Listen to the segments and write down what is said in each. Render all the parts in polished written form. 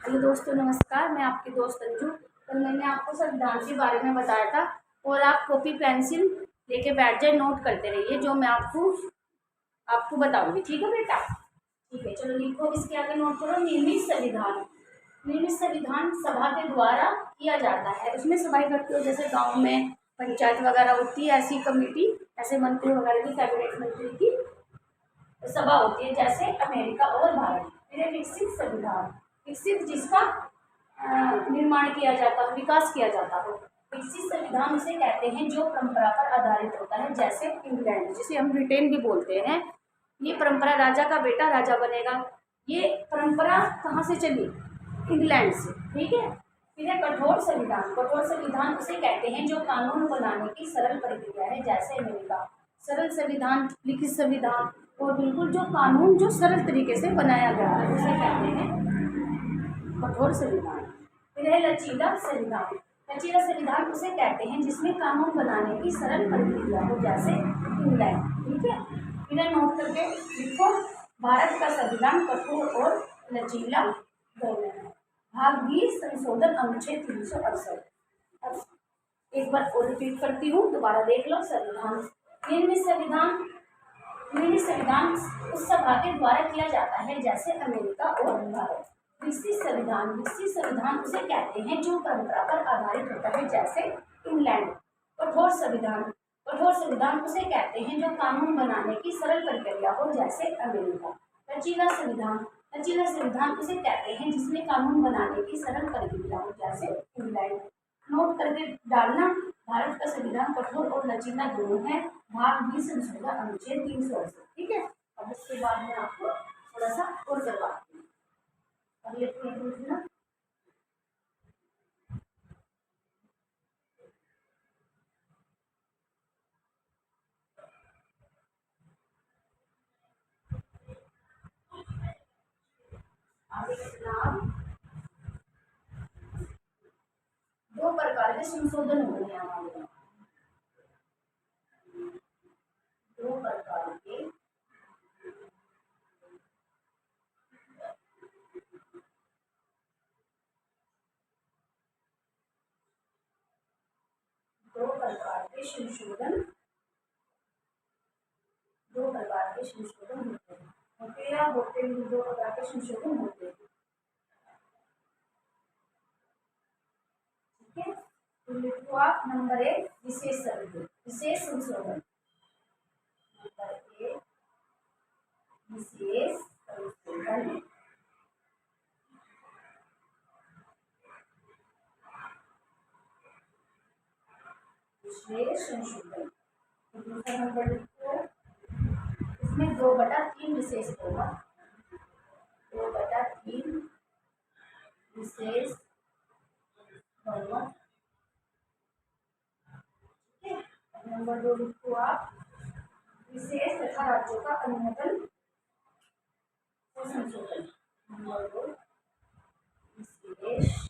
Hello दोस्तों, नमस्कार। मैं आपकी दोस्त अंजू। कल मैंने आपको संविधान के बारे में बताया था और आप कॉपी पेंसिल लेके बैठ जाए, नोट करते रहिए जो मैं आपको आपको बताऊंगी। ठीक है बेटा? ठीक है, चलो लिखो। इसके आगे नोट करो। निर्मित संविधान। निर्मित संविधान सभा के द्वारा किया जाता है। उसमें सभाएं करते हो, जैसे गाँव में पंचायत वगैरह होती है, ऐसी कमेटी, ऐसे मंत्री वगैरह की, कैबिनेट मंत्री की सभा होती है, जैसे अमेरिका और भारत। फिर विकसित संविधान। विकसित जिसका निर्माण किया जाता हो, विकास किया जाता हो। विकसित संविधान उसे कहते हैं जो परंपरा पर आधारित होता है, जैसे इंग्लैंड, जिसे हम ब्रिटेन भी बोलते हैं। ये परंपरा, राजा का बेटा राजा बनेगा, ये परंपरा कहाँ से चली? इंग्लैंड से। ठीक है। फिर है कठोर संविधान। कठोर संविधान उसे कहते हैं जो कानून बनाने की सरल प्रक्रिया है, जैसे अमेरिका। सरल संविधान, लिखित संविधान और बिल्कुल जो कानून जो सरल तरीके से बनाया गया है, उसे कहते हैं कठोर संविधान। फिर है लचीला संविधान। लचीला संविधान उसे कहते हैं जिसमें कानून बनाने की सरल प्रक्रिया हो, जैसे इंग्लैंड। ठीक है। फिर नोट करके लिखो। भारत का संविधान कठोर और लचीला दोनों है। भाग 20 संशोधन अनुच्छेद 368। अब एक बार और रिपीट करती हूँ, दोबारा देख लो। संविधान, निर्मित संविधान। निर्मित संविधान उस सभा के द्वारा किया जाता है, जैसे अमेरिका और भारत। विकसित संविधान। विकसित संविधान उसे कहते हैं जो परंपरा पर आधारित होता है, जैसे इंग्लैंड। कठोर संविधान। कठोर संविधान उसे कहते हैं जो कानून बनाने की सरल प्रक्रिया हो, जैसे अमेरिका। लचीला संविधान। लचीला संविधान उसे कहते हैं जिसमें कानून बनाने की सरल प्रक्रिया हो, जैसे इंग्लैंड। नोट करके डालना। भारत का संविधान कठोर और लचीला दोनों है। भाग 20 संशोधन अनुच्छेद 368। ठीक है। अब इसके बाद में आपको थोड़ा सा और करवाती हूँ। अब ये पूछना। आगे चुनाव। दो प्रकार के संशोधन होते हैं हमारे यहाँ। दो प्रकार के दो प्रकार के संशोधन दो प्रकार के संशोधन होते हैं। दो प्रकार के संशोधन होते हैं। ठीक है। तो लिखो आप नंबर 1 विशेष संशोधन। विशेष संशोधन नंबर 1 विशेष संशोधन। विशेष संशोधन। दूसरा नंबर लिखो। इसमें 2/3 विशेष होगा। 2/3 विशेष बहुमत। ठीक है। नंबर 2 लिखो आप। विशेष तथा राज्यों का अनुमोदन और संशोधन। नंबर 2 विशेष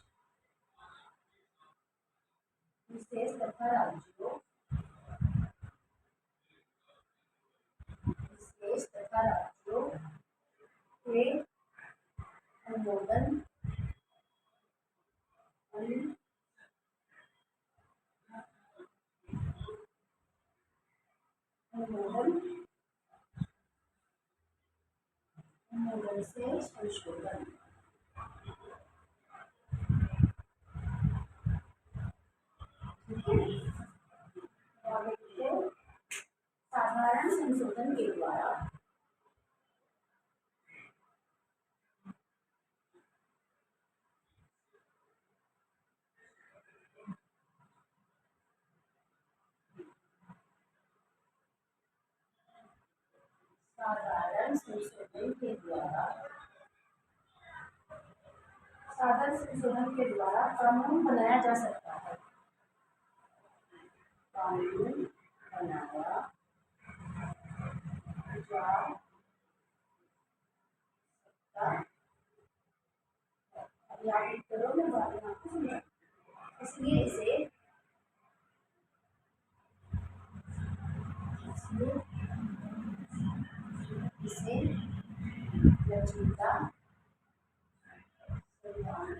विशेष तथा राज्यों विशेष तथा राज्यों के अनुमोदन अनुमोदन से संशोधन। ठीक है। साधारण संशोधन के द्वारा साधारण संशोधन के द्वारा साधारण संशोधन के द्वारा कानून बनाया जा सकता है। कानून बनाया जा सकता। अभी आप करो, मैं बाद में आपको समझा। इसलिए इसे लचीला संविधान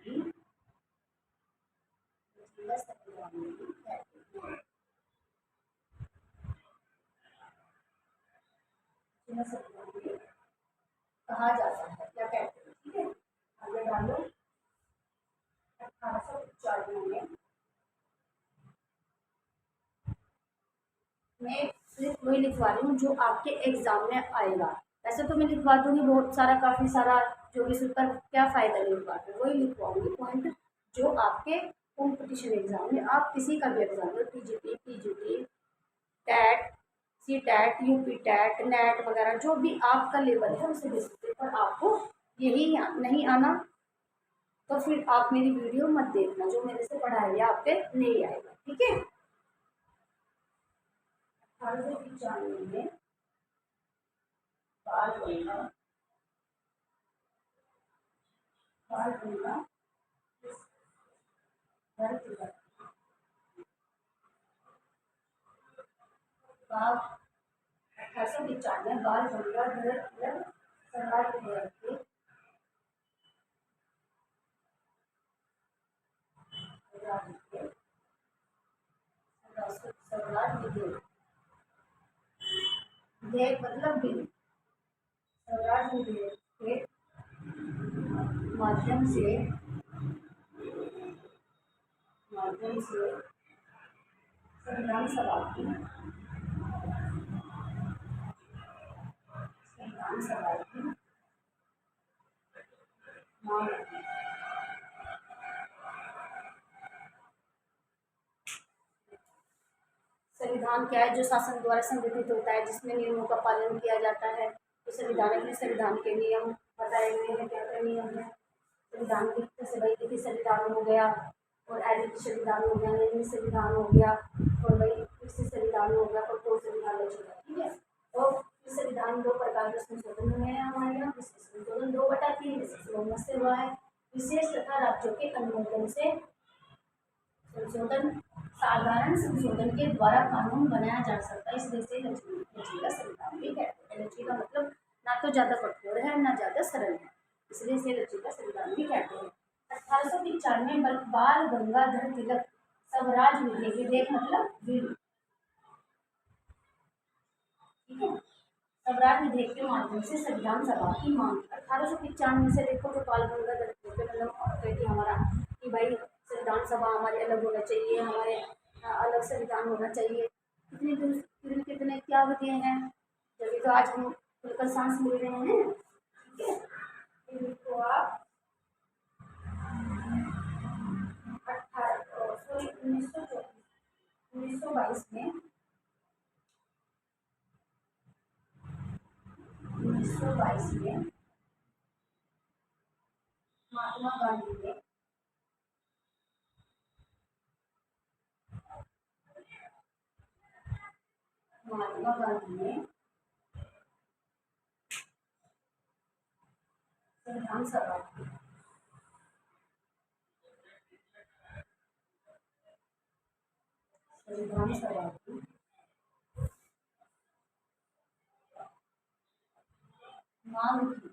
लचीला संविधान भी कहते हैं। लचीला संविधान भी कहा जाता है, क्या कहते हैं, ठीक है। आगे डालो। 1895 में मैं सिर्फ वही लिखवा रही हूँ जो आपके एग्जाम में आएगा। वैसे तो मैं लिखवा दूंगी बहुत सारा, काफ़ी सारा, जो भी पर क्या फ़ायदा लिखवा कर, वही लिखवाऊंगी पॉइंट जो आपके कॉम्पिटिशन एग्जाम में, आप किसी का भी एग्जाम में, टीजीटी, पीजीटी, टैट, सी टैट, यूपी टैट, नेट वगैरह जो भी आपका लेवल है उसे बेसिस पर आपको यही नहीं आना तो फिर आप मेरी वीडियो मत देखना, जो मेरे से पढ़ाई आप पे नहीं आएगा, ठीक है। 1895 में बाल गंगा धर तिलक बाल 1895 में बाल गंगाधर तिलक सम्राट विद्यालय के सम्राट विद्यालय मतलब भी सम्राट विद्यालय के माध्यम से संविधान सभा की मांग संविधान क्या है? जो शासन द्वारा संगठित होता है, जिसमें नियमों का पालन किया जाता है। तो संविधान में संविधान के नियम बताए हुए हैं, क्या क्या नियम है संविधान के, जैसे भाई लिखित संविधान हो गया, और अलिखित संविधान हो गया, निर्मित संविधान हो गया, और भाई विकसित संविधान हो गया, कठोर संविधान हो गया, ठीक है। और संविधान दो प्रकार के संशोधन हुए हैं हमारे यहाँ। संशोधन 2/3 विशेष बहुमत से हुआ है। विशेष तथा राज्यों के अनुमोदन से संशोधन साधारण संशोधन के द्वारा कानून बनाया जा सकता है, इसलिए से लचीला संविधान भी कहते हैं। लचीला मतलब ना तो ज्यादा कठोर है ना ज्यादा सरल है, इसलिए से लचीला संविधान भी कहते हैं। 1895 में बाल गंगाधर तिलक स्वराज विधेयक, विधेयक मतलब बिल, ठीक है, स्वराज विधेयक के माध्यम से संविधान सभा की मांग 1895 से देखो तो बाल गंगाधर तिलक मतलब कहती हमारा कि भाई संविधान सभा हमारे अलग होना चाहिए, हमारे अलग संविधान होना चाहिए। कितने क्या दिए हैं, जब तो आज हम खुलकर सांस मिल रहे हैं, ठीक है। तो आप 1922 में 1922 में महात्मा गांधी ने संविधान सभा की मांग की।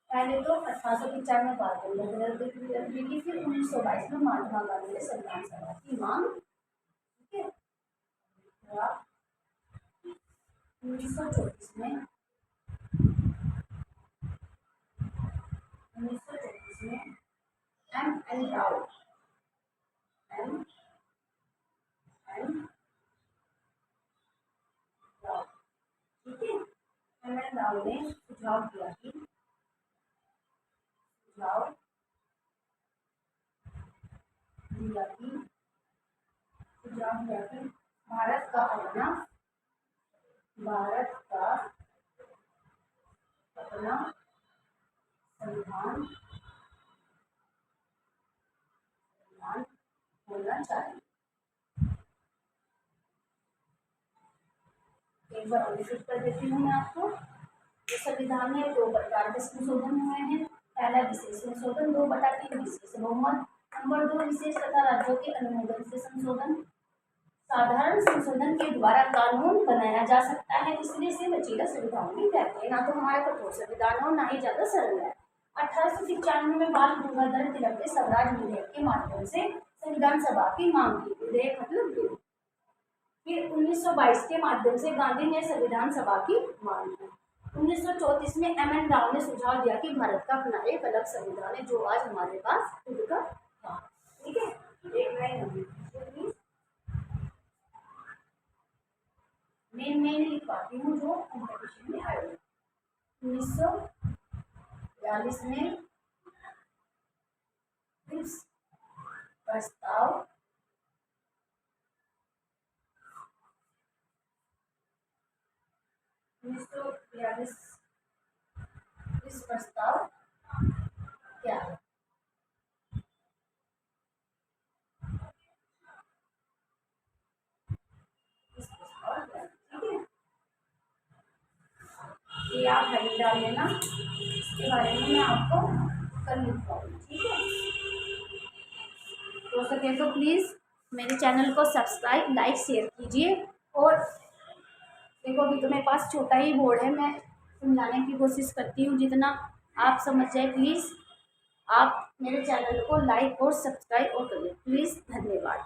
पहले तो 1895 में बात हुई, फिर 1922 में महात्मा गांधी ने संविधान सभा की मांग, ठीक है। 1934 में 1934 में M.N. राव ठीक है, M.N. राव ने सुझाव दिया कि भारत का अपना संविधान होना चाहिए। एक बार रिपीट कर देती हूँ मैं आपको। जो संविधान में 2 प्रकार के संशोधन हुए हैं। पहला विशेष संशोधन 2/3 विशेष बहुमत। नंबर 2 विशेष तथा राज्यों के अनुमोदन से संशोधन। साधारण संशोधन के द्वारा कानून बनाया जा सकता है, इसलिए से लचीला संविधान भी कहते हैं। ना तो हमारा कठोर संविधान हो, ना ही ज्यादा सरल है। 1895 में बाल गंगाधर तिलक ने स्वराज विधेयक के माध्यम से संविधान सभा की मांग की। विधेयक मतलब बिल। फिर 1922 के माध्यम से गांधी ने संविधान सभा की मांग की। 1934 में एम.एन. राव ने सुझाव दिया कि भारत का अपना एक अलग संविधान है जो आज हमारे पास खुद का था। ठीक है, एक लाइन मैं लिख पाती हूँ जो कॉम्पिटिशन में आए। 1942 में प्रस्ताव इस प्रस्ताव क्या है? ये आप हेडिंग डाल लेना, इसके बारे में मैं आपको कल लिखवाऊंगी। ठीक है, हो सके तो प्लीज़ मेरे चैनल को सब्सक्राइब, लाइक, शेयर कीजिए। और देखो अभी तो मेरे पास छोटा ही बोर्ड है, मैं समझाने की कोशिश करती हूँ जितना आप समझ जाए। प्लीज़ आप मेरे चैनल को लाइक और सब्सक्राइब और करिए प्लीज़। धन्यवाद।